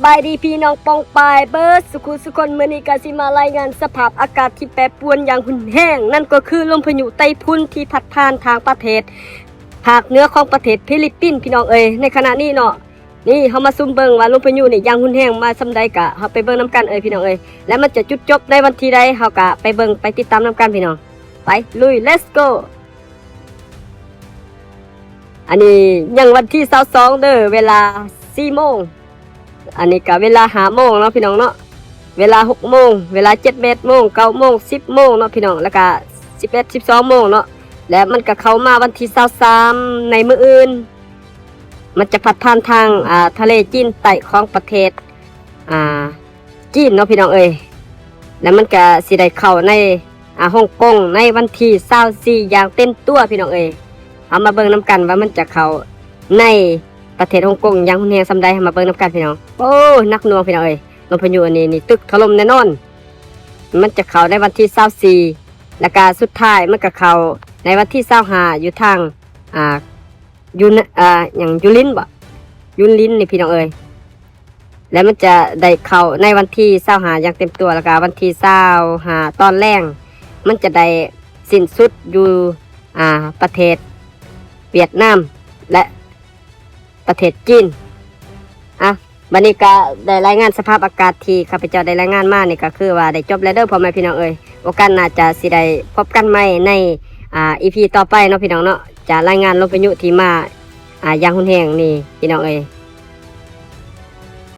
บายดีพี่น้องปองปายเบิร์ดสุขุสุคนมื้อนี้ก็สิมารายงานสภาพอากาศที่แปรปรวนอย่างรุนแรงนั่นก็คือลมพายุไต้ฝุ่นที่พัดผ่านทางประเทศภาคเหนือของประเทศฟิลิปปินส์พี่น้องเอ้ยในขณะนี้เนาะนี่เฮามาซุ่มเบิ่งว่าลมพายุนี่อย่างรุนแรงมาซำใดก็เฮาไปเบิ่งนํกันพี่น้องเอ้ยและมันจะจุดจบในวันที่ใดเฮาก็ไปเบิ่งไปติดตามนํกันพี่น้องไปลุย let's go อันนี้ยังวันที่22เด้อเวลา4 โมงอันนี้ก็เวลา5 โมงเนาะพี่น้องเนาะเวลา6 โมงเวลา7 โมง9 โมง10 โมงเนาะพี่น้องแล้วก็11 12 โมงเนาะและมันก็เข้ามาวันที่23ในมื้ออื่นมันจะพัดผ่านทางทะเลจีนใต้ของประเทศจีนเนาะพี่น้องเอ้ยแล้วมันก็สิได้เข้าในฮ่องกงในวันที่24อย่างเต็มตัวพี่น้องเอ้ยเอามาเบิ่งนํกันว่ามันจะเข้าในประเทศฮ่องกงอย่างรุนแรงซำใดมาเบิ่งนํกันพี่น้องโอ้นักหน่วงพี่น้องเอ้ยลมพายุอันนี้นี่ตึกถล่มแน่นอนมันจะเข้าในวันที่24แล้วก็สุดท้ายมันก็เข้าในวันที่25อยู่ทางอย่างยูลินนี่พี่น้องเอ้ยแล้วมันจะได้เข้าในวันที่25อย่างเต็มตัวแล้วก็วันที่25ตอนแรงมันจะได้สิ้นสุดอยู่ประเทศเวียดนามและประเทศจีนบัดนี้ก็ได้รายงานสภาพอากาศที่ข้าพเจ้าได้รายงานมานี่ก็คือว่าได้จบแล้วเด้อพ่อแม่พี่น้องเอ้ยโอกาสน่าจะสิได้พบกันใหม่ในEP ต่อไปเนาะพี่น้องเนาะจะรายงานลมพายุที่มาอย่างรุนแรงนี่พี่น้องเอ้ย